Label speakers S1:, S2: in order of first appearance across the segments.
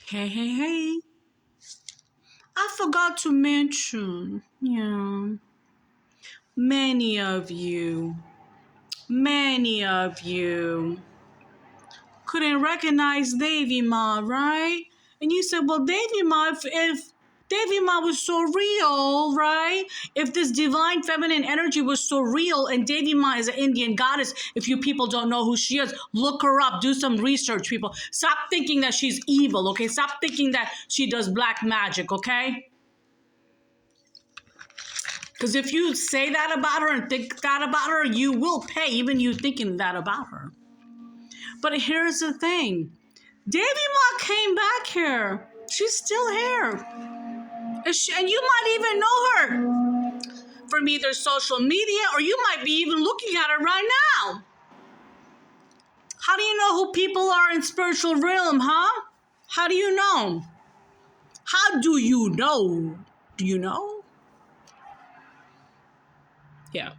S1: Hey, hey, hey. I forgot to mention, many of you, many of you couldn't recognize Davy Ma, right? And you said, well, Davy Ma, if Davy Ma was so real, right? If this divine feminine energy was so real, and Davy Ma is an Indian goddess, if you people don't know who she is, look her up, do some research, people. Stop thinking that she's evil, okay? Stop thinking that she does black magic, okay? Because if you say that about her and think that about her, you will pay, even you thinking that about her. But here's the thing. Davy Ma came back here. She's still here. And you might even know her from either social media or you might be even looking at her right now. How do you know who people are in spiritual realm, huh? How do you know? How do you know? Do you know? Yeah.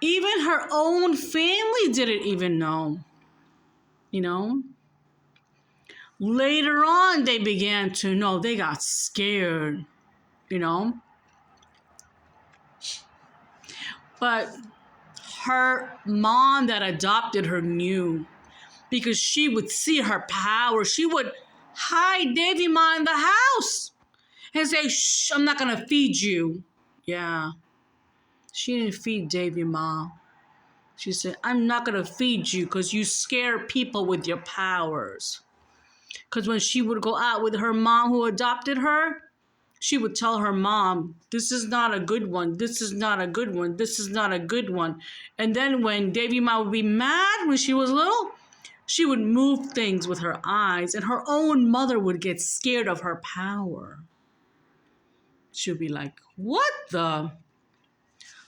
S1: Even her own family didn't even know. You know? Later on, they began to know. They got scared, you know? But her mom that adopted her knew because she would see her power. She would hide Davy Ma in the house and say, shh, I'm not going to feed you. Yeah. She didn't feed Davy Ma. She said, I'm not going to feed you because you scare people with your powers. Because when she would go out with her mom who adopted her, she would tell her mom, this is not a good one. This is not a good one. This is not a good one. And then when Davy Ma would be mad when she was little, she would move things with her eyes and her own mother would get scared of her power. She'd be like, what the?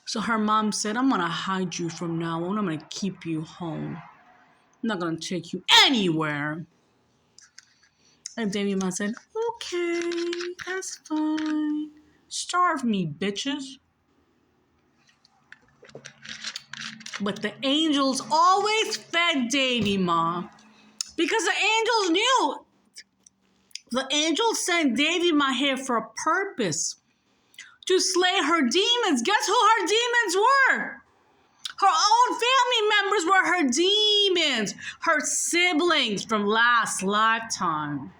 S1: So her mom said, I'm going to hide you from now on. I'm going to keep you home. I'm not going to take you anywhere. And Davy Ma said, okay, that's fine. Starve me, bitches. But the angels always fed Davy Ma because the angels knew. The angels sent Davy Ma here for a purpose, to slay her demons. Guess who her demons were? Her own family members were her demons, her siblings from last lifetime.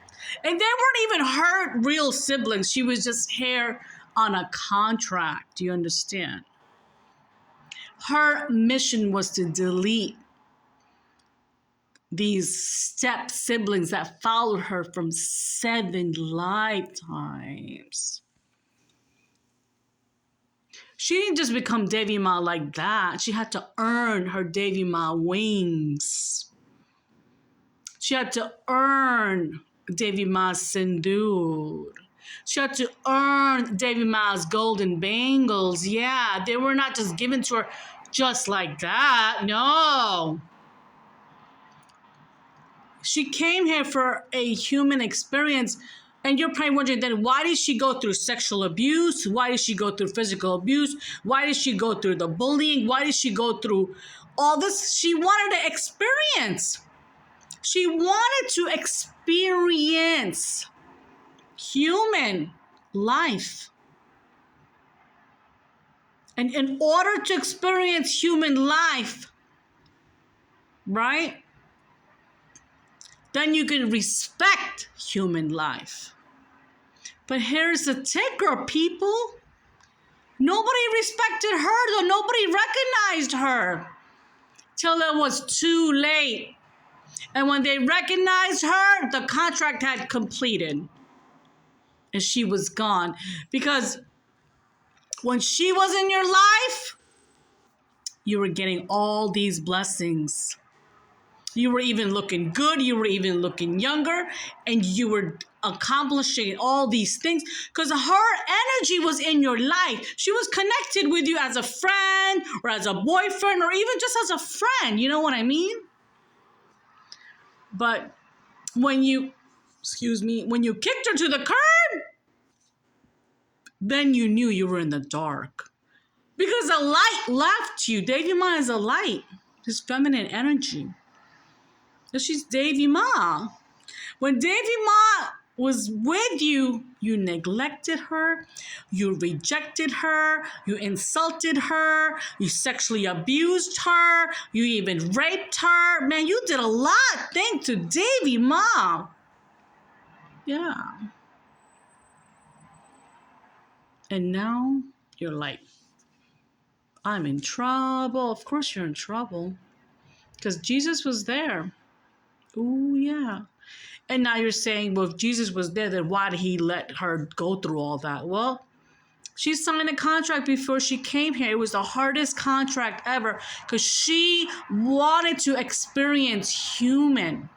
S1: And they weren't even her real siblings. She was just here on a contract. Do you understand? Her mission was to delete these step siblings that followed her from 7 lifetimes. She didn't just become Davy Ma like that. She had to earn her Davy Ma wings. She had to earn Davy Ma's sindoor. She had to earn Davy Ma's golden bangles. Yeah, they were not just given to her just like that. No. She came here for a human experience. And you're probably wondering then, why did she go through sexual abuse? Why did she go through physical abuse? Why did she go through the bullying? Why did she go through all this? She wanted to experience. She wanted to experience human life. And in order to experience human life, right? Then you can respect human life. But here's the ticker, people. Nobody respected her, though. Nobody recognized her till it was too late. And when they recognized her, the contract had completed. And she was gone. Because when she was in your life, you were getting all these blessings. You were even looking good. You were even looking younger. And you were accomplishing all these things because her energy was in your life. She was connected with you as a friend or as a boyfriend or even just as a friend. You know what I mean? But when you kicked her to the curb, then you knew you were in the dark because the light left you. Davy Ma is a light. This feminine energy. She's Davy Ma. When Davy Ma was with you, you neglected her, you rejected her, you insulted her, you sexually abused her, you even raped her. Man, you did a lot thanks to Davy, Mom. Yeah. And now you're like, I'm in trouble. Of course you're in trouble. Because Jesus was there. Ooh, yeah. And now you're saying, well, if Jesus was there, then why did he let her go through all that? Well, she signed a contract before she came here. It was the hardest contract ever because she wanted to experience human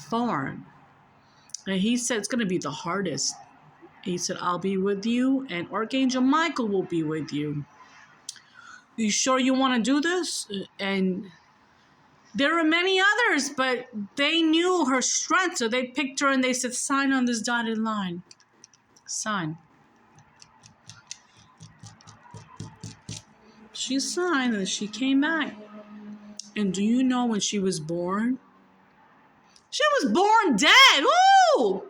S1: form. And he said it's going to be the hardest. He said, I'll be with you, and Archangel Michael will be with you. You sure you want to do this? And there were many others, but they knew her strength, so they picked her and they said, sign on this dotted line. Sign. She signed and she came back. And do you know when she was born? She was born dead. Ooh!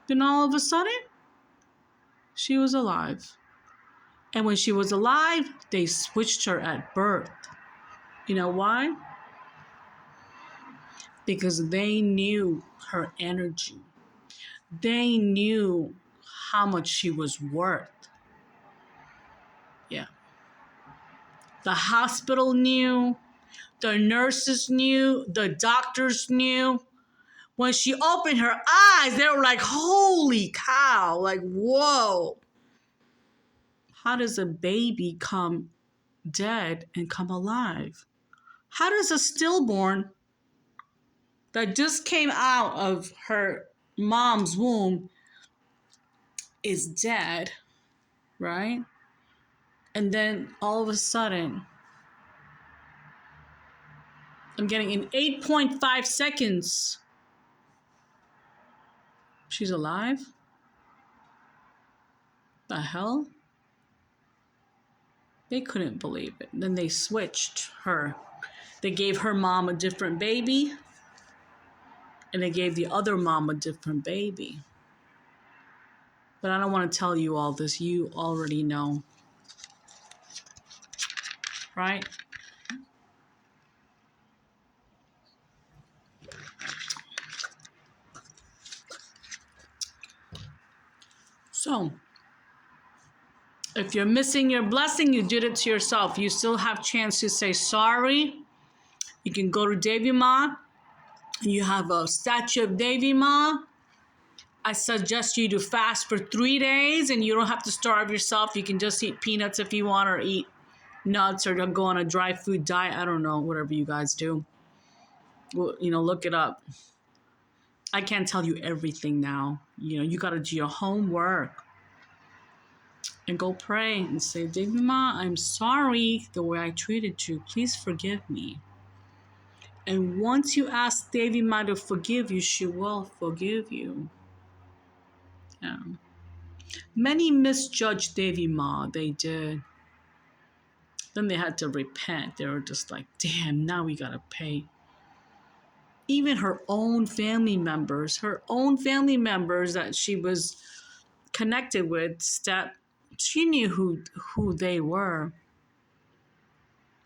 S1: Then all of a sudden, she was alive. And when she was alive, they switched her at birth. You know why? Because they knew her energy. They knew how much she was worth. Yeah. The hospital knew. The nurses knew. The doctors knew. When she opened her eyes, they were like, holy cow, like, whoa. How does a baby come dead and come alive? How does a stillborn that just came out of her mom's womb is dead, right? And then all of a sudden, I'm getting in 8.5 seconds, she's alive? The hell? They couldn't believe it. Then they switched her. They gave her mom a different baby, and they gave the other mom a different baby. But I don't want to tell you all this. You already know. Right? So, if you're missing your blessing, you did it to yourself. You still have chance to say sorry. You can go to Devi Ma. You have a statue of Devi Ma. I suggest you to fast for 3 days, and you don't have to starve yourself. You can just eat peanuts if you want, or eat nuts, or go on a dry food diet. I don't know, whatever you guys do. Well, look it up. I can't tell you everything now. You got to do your homework. And go pray and say, Devi Ma, I'm sorry the way I treated you. Please forgive me. And once you ask Devi Ma to forgive you, she will forgive you. Yeah. Many misjudged Devi Ma. They did. Then they had to repent. They were just like, damn, now we got to pay. Even her own family members that she was connected with, she knew who they were.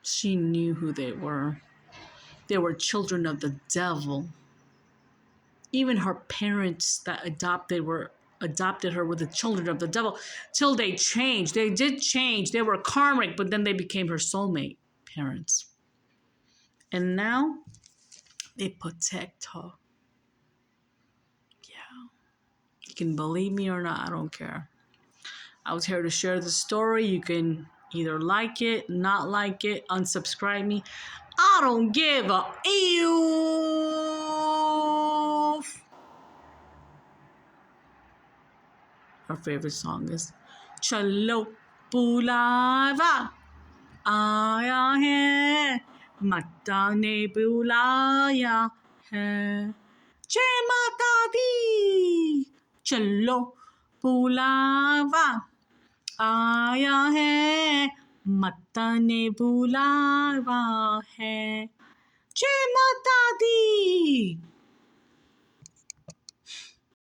S1: She knew who they were. They were children of the devil. Even her parents that adopted her were the children of the devil till they changed. They did change. They were karmic, but then they became her soulmate parents. And now they protect her. Yeah. You can believe me or not, I don't care. I was here to share the story. You can either like it, not like it, unsubscribe me. I don't give a oof. Her favorite song is Chalo Bulava Aya Hai Mata Ne Bulaya Hai Jai Mata Di Chalo Bulava Aya Hai Mata Ne Bulava Hai Jai Mata Di